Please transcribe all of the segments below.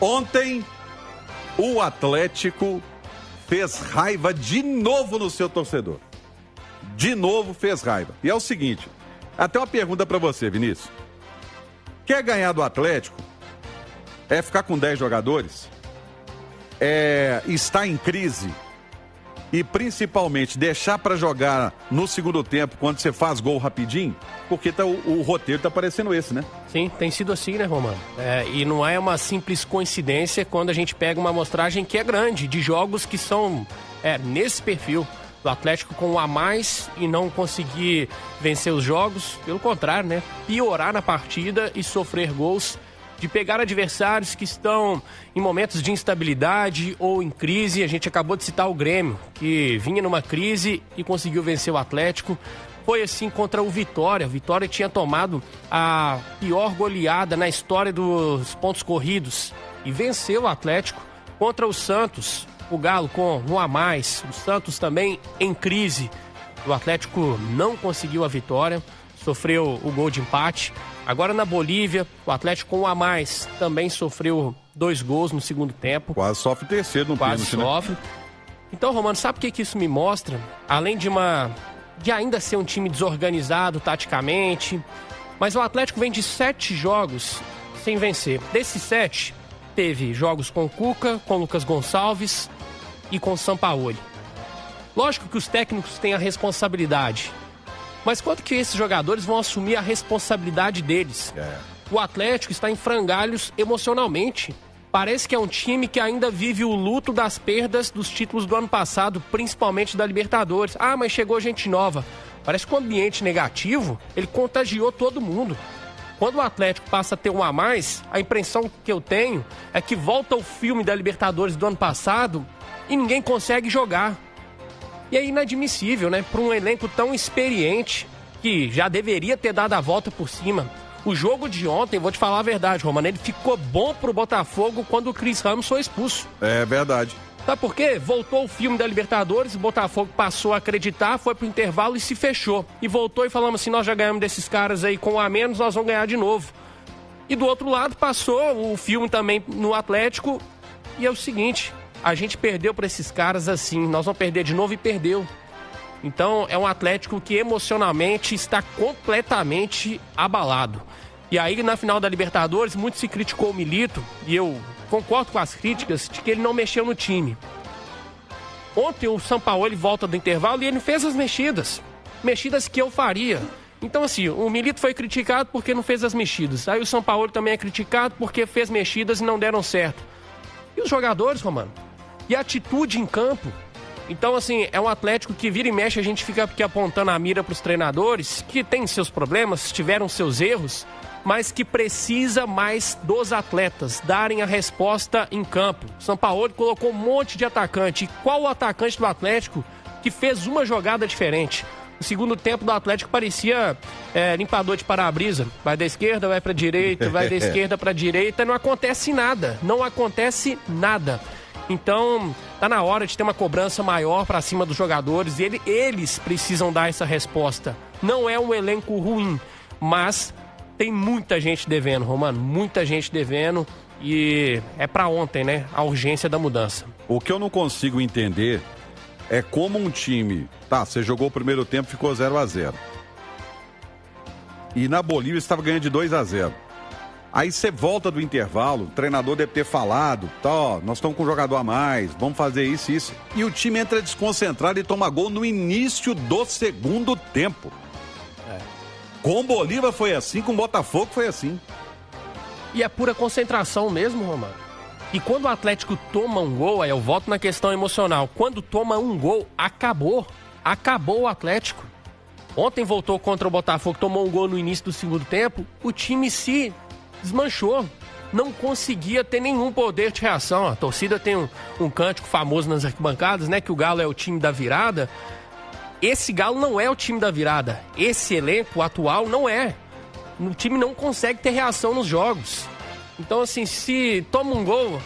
Ontem, o Atlético fez raiva de novo no seu torcedor. De novo fez raiva. E é o seguinte, até uma pergunta pra você, Vinícius. Quer ganhar do Atlético? É ficar com 10 jogadores? É estar em crise? E principalmente deixar pra jogar no segundo tempo quando você faz gol rapidinho? Porque o roteiro tá parecendo esse, né? Sim, tem sido assim, né, Romano? E não é uma simples coincidência quando a gente pega uma amostragem que é grande, de jogos que são nesse perfil do Atlético com um a mais e não conseguir vencer os jogos. Pelo contrário, né? Piorar na partida e sofrer gols, de pegar adversários que estão em momentos de instabilidade ou em crise. A gente acabou de citar o Grêmio, que vinha numa crise e conseguiu vencer o Atlético. Foi assim contra o Vitória. O Vitória tinha tomado a pior goleada na história dos pontos corridos e venceu o Atlético. Contra o Santos, o Galo com um a mais, o Santos também em crise. O Atlético não conseguiu a vitória, sofreu o gol de empate. Agora na Bolívia, o Atlético com um a mais também sofreu 2 gols no segundo tempo. Quase sofre terceiro no pênalti, Quase sofre. Né? Então, Romano, sabe o que isso me mostra? Além de ainda ser um time desorganizado taticamente, mas o Atlético vem de 7 jogos sem vencer. Desses 7, teve jogos com o Cuca, com o Lucas Gonçalves e com o Sampaoli. Lógico que os técnicos têm a responsabilidade, mas quanto que esses jogadores vão assumir a responsabilidade deles? O Atlético está em frangalhos emocionalmente. Parece que é um time que ainda vive o luto das perdas dos títulos do ano passado, principalmente da Libertadores. Ah, mas chegou gente nova. Parece que o ambiente negativo, ele contagiou todo mundo. Quando o Atlético passa a ter um a mais, a impressão que eu tenho é que volta o filme da Libertadores do ano passado e ninguém consegue jogar. E é inadmissível, né? Para um elenco tão experiente que já deveria ter dado a volta por cima. O jogo de ontem, vou te falar a verdade, Romano, ele ficou bom pro Botafogo quando o Chris Ramos foi expulso. É verdade. Sabe por quê? Voltou o filme da Libertadores, o Botafogo passou a acreditar, foi pro intervalo e se fechou. E voltou e falamos assim, nós já ganhamos desses caras aí com um a menos, nós vamos ganhar de novo. E do outro lado passou o filme também no Atlético e é o seguinte, a gente perdeu para esses caras assim, nós vamos perder de novo e perdeu. Então é um Atlético que emocionalmente está completamente abalado. E aí na final da Libertadores muito se criticou o Milito, e eu concordo com as críticas de que ele não mexeu no time. Ontem o Sampaoli volta do intervalo e ele fez as mexidas que eu faria. Então assim, o Milito foi criticado porque não fez as mexidas. Aí o Sampaoli também é criticado porque fez mexidas e não deram certo. E os jogadores, Romano? E a atitude em campo? Então, assim, é um Atlético que vira e mexe, a gente fica aqui apontando a mira para os treinadores, que tem seus problemas, tiveram seus erros, mas que precisa mais dos atletas darem a resposta em campo. Sampaoli colocou um monte de atacante. E qual o atacante do Atlético que fez uma jogada diferente? O segundo tempo do Atlético parecia limpador de para-brisa. Vai da esquerda, vai para a direita, vai da esquerda para a direita. Não acontece nada. Não acontece nada. Então, tá na hora de ter uma cobrança maior para cima dos jogadores. E eles precisam dar essa resposta. Não é um elenco ruim, mas tem muita gente devendo, Romano. Muita gente devendo. E é para ontem, né? A urgência da mudança. O que eu não consigo entender é como um time... Tá, você jogou o primeiro tempo, ficou 0-0. E na Bolívia você estava ganhando de 2-0. Aí você volta do intervalo, o treinador deve ter falado, tá, nós estamos com um jogador a mais, vamos fazer isso e isso. E o time entra desconcentrado e toma gol no início do segundo tempo. Com o Bolívia foi assim, com o Botafogo foi assim. E é pura concentração mesmo, Romano. E quando o Atlético toma um gol, aí eu volto na questão emocional, quando toma um gol, acabou o Atlético. Ontem voltou contra o Botafogo, tomou um gol no início do segundo tempo, o time se desmanchou, não conseguia ter nenhum poder de reação. A torcida tem um cântico famoso nas arquibancadas, né, que o Galo é o time da virada. Esse Galo não é o time da virada, esse elenco atual não é. O time não consegue ter reação nos jogos. Então assim, se toma um gol,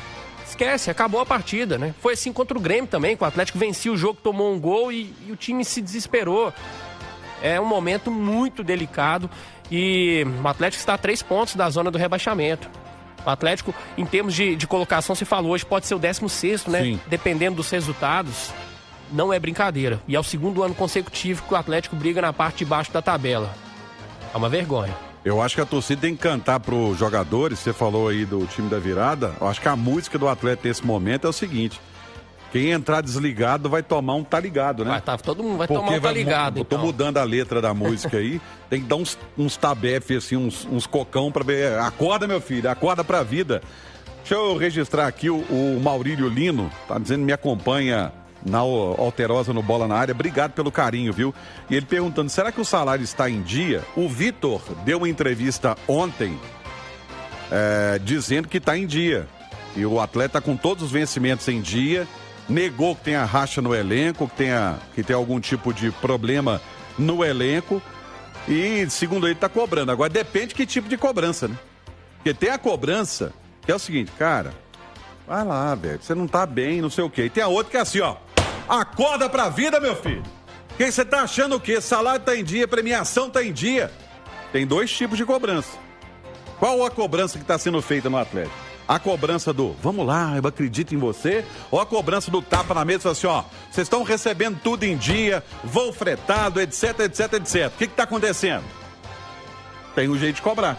esquece, acabou a partida, né? Foi assim contra o Grêmio também, que o Atlético vencia o jogo, tomou um gol e o time se desesperou. É um momento muito delicado. E o Atlético está a 3 pontos da zona do rebaixamento. O Atlético, em termos de colocação, você falou hoje, pode ser o 16º, né? Sim. Dependendo dos resultados, não é brincadeira. E é o segundo ano consecutivo que o Atlético briga na parte de baixo da tabela. É uma vergonha. Eu acho que a torcida tem que cantar pros jogadores, você falou aí do time da virada, eu acho que a música do Atlético nesse momento é o seguinte: quem entrar desligado vai tomar um tá ligado, né? Todo mundo vai tomar um tá ligado, Eu tô mudando a letra da música aí, tem que dar uns tabef, assim, uns cocão pra ver. Acorda, meu filho, acorda pra vida. Deixa eu registrar aqui o Maurílio Lino, tá dizendo que me acompanha na Alterosa no Bola na Área. Obrigado pelo carinho, viu? E ele perguntando, será que o salário está em dia? O Vitor deu uma entrevista ontem dizendo que está em dia. E o atleta com todos os vencimentos em dia, negou que tenha racha no elenco, que tem algum tipo de problema no elenco. E, segundo ele, está cobrando. Agora, depende que tipo de cobrança, né? Porque tem a cobrança, que é o seguinte, cara, vai lá, velho, você não tá bem, não sei o quê. E tem a outra que é assim, ó, acorda pra vida, meu filho. Quem você tá achando o quê? Salário tá em dia, premiação tá em dia. Tem dois tipos de cobrança. Qual a cobrança que tá sendo feita no Atlético? A cobrança do, vamos lá, eu acredito em você, ou a cobrança do tapa na mesa, assim, ó, vocês estão recebendo tudo em dia, voo fretado, etc, etc, etc. O que tá acontecendo? Tem um jeito de cobrar.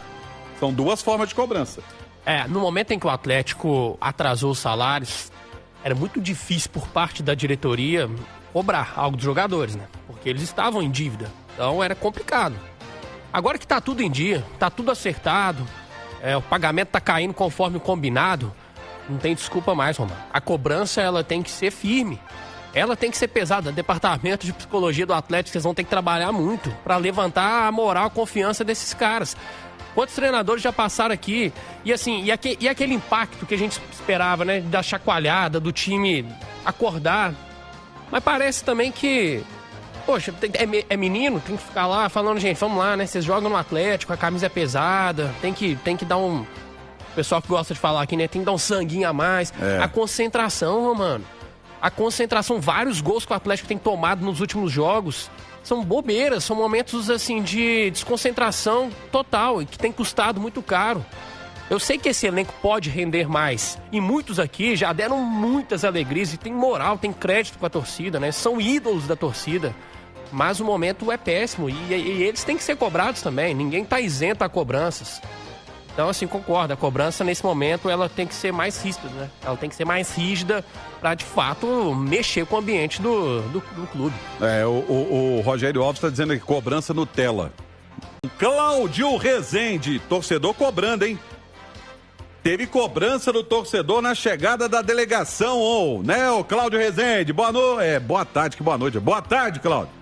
São duas formas de cobrança. No momento em que o Atlético atrasou os salários, era muito difícil por parte da diretoria cobrar algo dos jogadores, né? Porque eles estavam em dívida. Então era complicado. Agora que tá tudo em dia, tá tudo acertado, o pagamento tá caindo conforme o combinado, não tem desculpa mais, Romano. A cobrança, ela tem que ser firme. Ela tem que ser pesada. Departamento de psicologia do Atlético, vocês vão ter que trabalhar muito para levantar a moral, a confiança desses caras. Quantos treinadores já passaram aqui? E assim, e aquele impacto que a gente esperava, né? Da chacoalhada, do time acordar. Mas parece também que, poxa, é menino, tem que ficar lá falando, gente, vamos lá, né? Vocês jogam no Atlético, a camisa é pesada, tem que dar um... O pessoal que gosta de falar aqui, né? Tem que dar um sanguinho a mais. A concentração, Romano. A concentração, vários gols que o Atlético tem tomado nos últimos jogos são bobeiras, são momentos assim de desconcentração total e que tem custado muito caro. Eu sei que esse elenco pode render mais e muitos aqui já deram muitas alegrias e tem moral, tem crédito com a torcida, né? São ídolos da torcida, mas o momento é péssimo e eles têm que ser cobrados também, ninguém está isento a cobranças. Então, assim, concordo, a cobrança nesse momento ela tem que ser mais ríspida, né? Ela tem que ser mais rígida para, de fato, mexer com o ambiente do clube. O Rogério Alves está dizendo que cobrança Nutella. Cláudio Rezende, torcedor cobrando, hein? Teve cobrança do torcedor na chegada da delegação, né, o Cláudio Rezende? Boa noite, boa tarde, que boa noite. Boa tarde, Cláudio.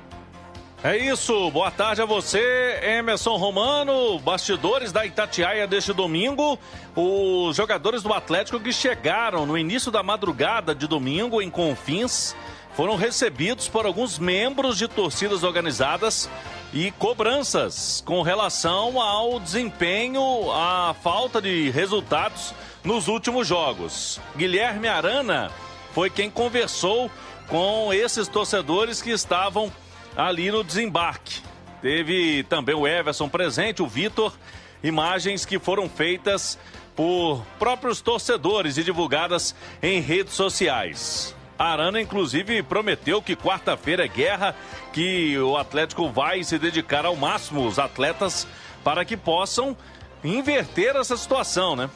É isso, boa tarde a você, Emerson Romano, bastidores da Itatiaia deste domingo, os jogadores do Atlético que chegaram no início da madrugada de domingo em Confins, foram recebidos por alguns membros de torcidas organizadas e cobranças com relação ao desempenho, à falta de resultados nos últimos jogos. Guilherme Arana foi quem conversou com esses torcedores que estavam ali no desembarque. Teve também o Everson presente, o Vitor, imagens que foram feitas por próprios torcedores e divulgadas em redes sociais. A Arana, inclusive, prometeu que quarta-feira é guerra, que o Atlético vai se dedicar ao máximo, os atletas, para que possam inverter essa situação, né?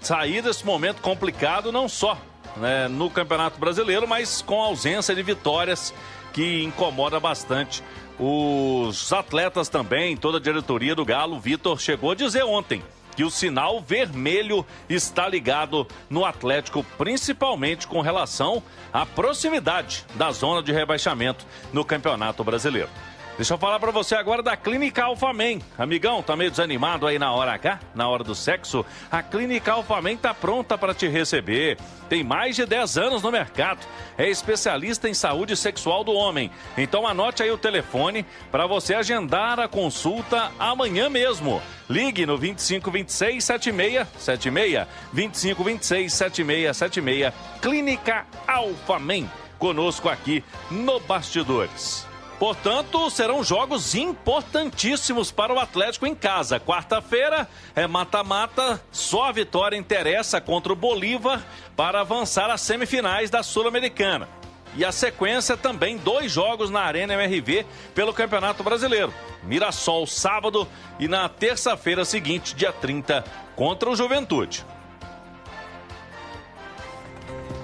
Sair desse momento complicado, não só, né, no Campeonato Brasileiro, mas com a ausência de vitórias que incomoda bastante os atletas também, toda a diretoria do Galo. O Vitor chegou a dizer ontem que o sinal vermelho está ligado no Atlético, principalmente com relação à proximidade da zona de rebaixamento no Campeonato Brasileiro. Deixa eu falar pra você agora da Clínica Alphamen. Amigão, tá meio desanimado aí na hora H, na hora do sexo? A Clínica Alphamen tá pronta para te receber. Tem mais de 10 anos no mercado. É especialista em saúde sexual do homem. Então anote aí o telefone para você agendar a consulta amanhã mesmo. Ligue no 2526-7676. 2526-7676. Clínica Alphamen. Conosco aqui no Bastidores. Portanto, serão jogos importantíssimos para o Atlético em casa. Quarta-feira é mata-mata, só a vitória interessa contra o Bolívar para avançar às semifinais da Sul-Americana. E a sequência também 2 jogos na Arena MRV pelo Campeonato Brasileiro. Mirassol sábado e na terça-feira seguinte, dia 30, contra o Juventude.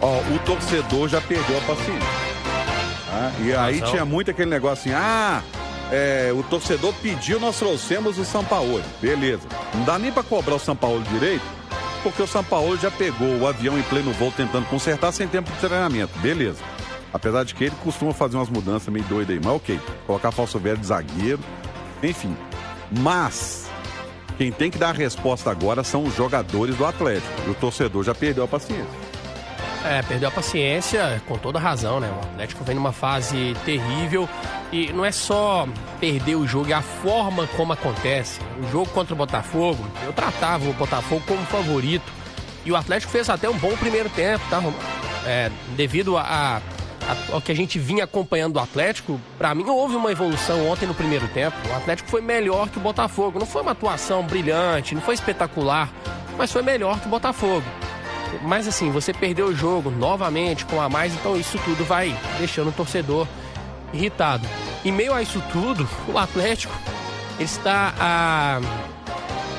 O torcedor já perdeu a paciência. E aí tinha muito aquele negócio assim, o torcedor pediu, nós trouxemos o Sampaoli. Beleza. Não dá nem pra cobrar o Sampaoli direito, porque o Sampaoli já pegou o avião em pleno voo tentando consertar sem tempo de treinamento. Beleza. Apesar de que ele costuma fazer umas mudanças meio doidas aí, mas ok. Colocar falso velho de zagueiro, enfim. Mas quem tem que dar a resposta agora são os jogadores do Atlético. E o torcedor já perdeu a paciência. Perdeu a paciência, com toda razão, né? O Atlético vem numa fase terrível e não é só perder o jogo, é a forma como acontece. O jogo contra o Botafogo, eu tratava o Botafogo como favorito e o Atlético fez até um bom primeiro tempo, tá? Devido ao que a gente vinha acompanhando do Atlético, pra mim houve uma evolução ontem no primeiro tempo. O Atlético foi melhor que o Botafogo. Não foi uma atuação brilhante, não foi espetacular, mas foi melhor que o Botafogo. Mas assim, você perdeu o jogo novamente com a mais, então isso tudo vai deixando o torcedor irritado. Em meio a isso tudo, o Atlético está a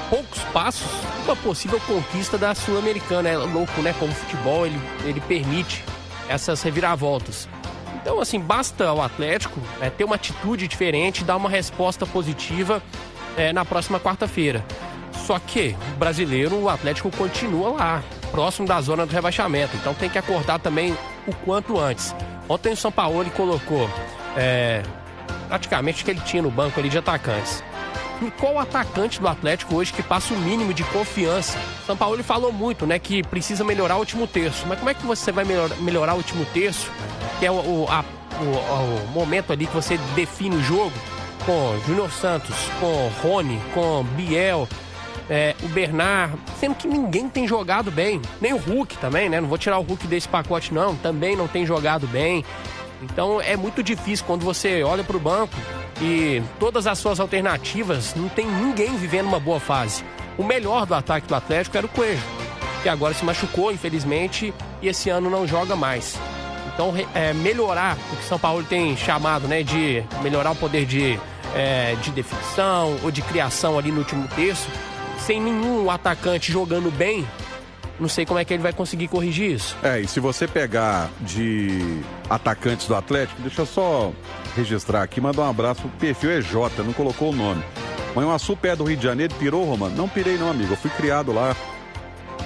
poucos passos de uma possível conquista da Sul-Americana. É louco, né? Como o futebol, ele permite essas reviravoltas. Então, assim, basta ao Atlético ter uma atitude diferente, dar uma resposta positiva na próxima quarta-feira. Só que o brasileiro, o Atlético continua lá, próximo da zona do rebaixamento. Então tem que acordar também o quanto antes. Ontem o Sampaoli colocou praticamente o que ele tinha no banco ali de atacantes. E qual atacante do Atlético hoje que passa o mínimo de confiança? O Sampaoli falou muito, né, que precisa melhorar o último terço. Mas como é que você vai melhorar o último terço? Que é o momento ali que você define o jogo com Júnior Santos, com Rony, com Biel, o Bernard, sendo que ninguém tem jogado bem. Nem o Hulk também, né? Não vou tirar o Hulk desse pacote, não. Também não tem jogado bem. Então é muito difícil quando você olha para o banco e todas as suas alternativas, não tem ninguém vivendo uma boa fase. O melhor do ataque do Atlético era o Coelho, que agora se machucou, infelizmente, e esse ano não joga mais. Então, melhorar o que São Paulo tem chamado, né, de melhorar o poder de definição ou de criação ali no último terço, sem nenhum atacante jogando bem, não sei como é que ele vai conseguir corrigir isso. E se você pegar de atacantes do Atlético, deixa eu só registrar aqui, mandar um abraço, o perfil é J, não colocou o nome. Manhuaçu, pé do Rio de Janeiro, pirou, Romano? Não pirei não, amigo, eu fui criado lá.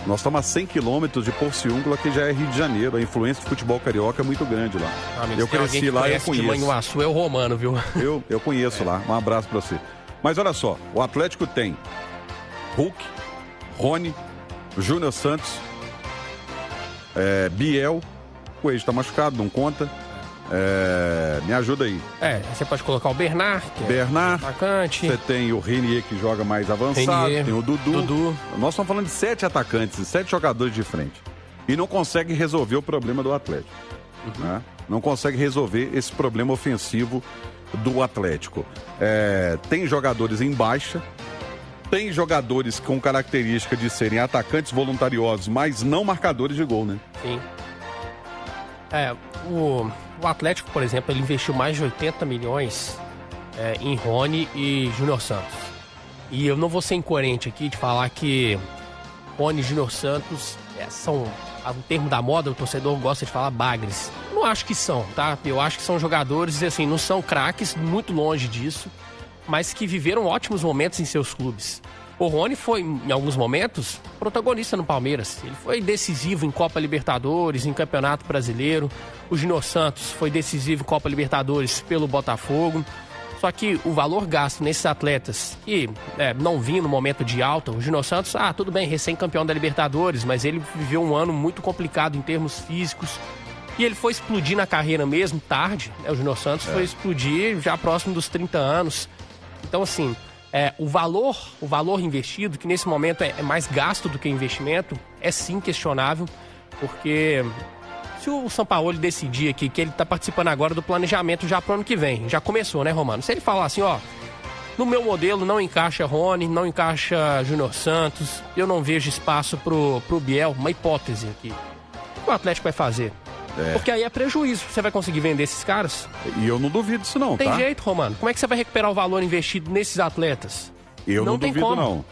Nós estamos a 100 quilômetros de Porciúncula, que já é Rio de Janeiro. A influência do futebol carioca é muito grande lá. Eu cresci lá e eu conheço. Manhuaçu é o Romano, viu? Eu conheço lá. Um abraço pra você. Mas olha só, o Atlético tem Hulk, Rony, Júnior Santos, Biel, o Coelho está machucado, não conta. Me ajuda aí. Você pode colocar o Bernard, que é atacante. Você tem o Renier, que joga mais avançado. Tem o Dudu. Nós estamos falando de 7 atacantes, 7 jogadores de frente. E não consegue resolver o problema do Atlético. Né? Não consegue resolver esse problema ofensivo do Atlético. Tem jogadores em baixa. Tem jogadores com característica de serem atacantes voluntariosos, mas não marcadores de gol, né? Sim. O Atlético, por exemplo, ele investiu mais de 80 milhões em Rony e Júnior Santos. E eu não vou ser incoerente aqui de falar que Rony e Júnior Santos são, no termo da moda, o torcedor gosta de falar bagres. Eu não acho que são, tá? Eu acho que são jogadores, assim, não são craques, muito longe disso, mas que viveram ótimos momentos em seus clubes. O Rony foi, em alguns momentos, protagonista no Palmeiras. Ele foi decisivo em Copa Libertadores, em Campeonato Brasileiro. O Júnior Santos foi decisivo em Copa Libertadores pelo Botafogo. Só que o valor gasto nesses atletas que não vinham no momento de alta, o Júnior Santos, tudo bem, recém-campeão da Libertadores, mas ele viveu um ano muito complicado em termos físicos. E ele foi explodir na carreira mesmo, tarde. O Júnior Santos foi explodir já próximo dos 30 anos. Então, assim, o valor investido, que nesse momento é mais gasto do que investimento, é sim questionável, porque Se o Sampaoli decidir aqui que ele tá participando agora do planejamento já pro ano que vem, já começou, né, Romano? Se ele falar assim, ó, no meu modelo não encaixa Rony, não encaixa Júnior Santos, eu não vejo espaço pro Biel, uma hipótese aqui. O que o Atlético vai fazer? Porque aí é prejuízo. Você vai conseguir vender esses caras? E eu não duvido disso não, Tem tá? jeito, Romano. Como é que você vai recuperar o valor investido nesses atletas? Eu não tem duvido como. não.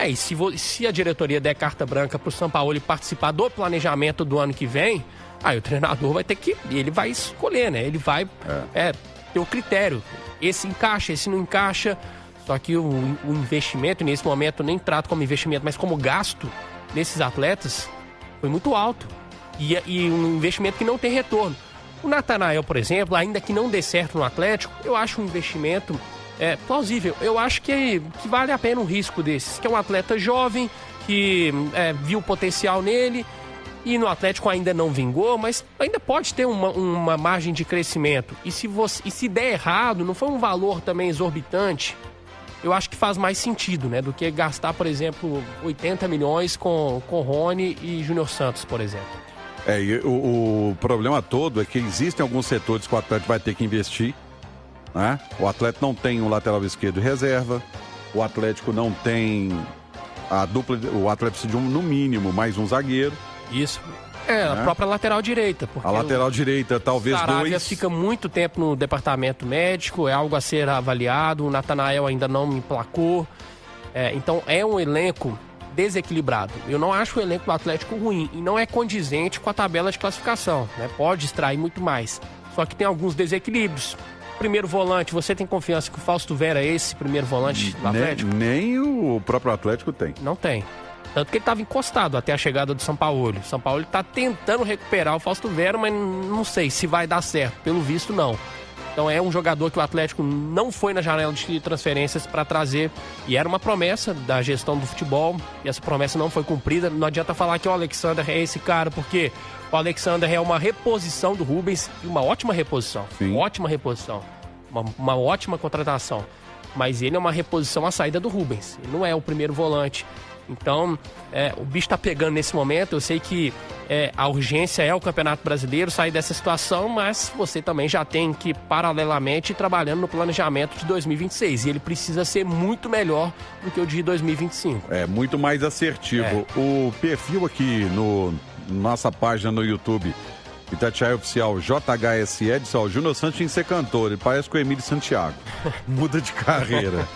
E se a diretoria der carta branca pro Sampaoli participar do planejamento do ano que vem, aí o treinador vai ter que... Ele vai escolher, né? Ele vai ter o critério. Esse encaixa, esse não encaixa. Só que o investimento, nesse momento, nem trato como investimento, mas como gasto nesses atletas, foi muito alto. E um investimento que não tem retorno. O Natanael, por exemplo, ainda que não dê certo no Atlético, eu acho um investimento plausível. Eu acho que vale a pena um risco desses. Que é um atleta jovem, que viu o potencial nele, e no Atlético ainda não vingou, mas ainda pode ter uma margem de crescimento. E se der errado, não foi um valor também exorbitante, eu acho que faz mais sentido, né? Do que gastar, por exemplo, 80 milhões com Rony e Júnior Santos, por exemplo. E o problema todo é que existem alguns setores que o Atlético vai ter que investir, né? O Atlético não tem um lateral esquerdo reserva, o Atlético não tem a dupla, o Atlético precisa de no mínimo mais um zagueiro. Isso. A própria lateral direita. Porque a lateral direita, talvez Saravia dois. Fica muito tempo no departamento médico, é algo a ser avaliado. O Natanael ainda não me emplacou. Então é um elenco desequilibrado. Eu não acho o elenco do Atlético ruim e não é condizente com a tabela de classificação, né? Pode extrair muito mais. Só que tem alguns desequilíbrios. Primeiro volante, você tem confiança que o Fausto Vera é esse primeiro volante do Atlético? Nem o próprio Atlético tem. Não tem. Tanto que ele estava encostado até a chegada do Sampaoli. O Sampaoli está tentando recuperar o Fausto Vera, mas não sei se vai dar certo. Pelo visto, não. Então é um jogador que o Atlético não foi na janela de transferências para trazer. E era uma promessa da gestão do futebol. E essa promessa não foi cumprida. Não adianta falar que o Alexander é esse cara, porque o Alexander é uma reposição do Rubens. E uma ótima reposição. Sim. Ótima reposição. Uma ótima contratação. Mas ele é uma reposição à saída do Rubens. Ele não é o primeiro volante. Então, o bicho tá pegando nesse momento. Eu sei que a urgência é o Campeonato Brasileiro, sair dessa situação, mas você também já tem que, paralelamente, ir trabalhando no planejamento de 2026. E ele precisa ser muito melhor do que o de 2025. Muito mais assertivo. O perfil aqui no nossa página no YouTube, Itatiaia Oficial, JHSE, disse, o Júnior Santos tinha que ser cantor. Ele parece com o Emílio Santiago. Muda de carreira.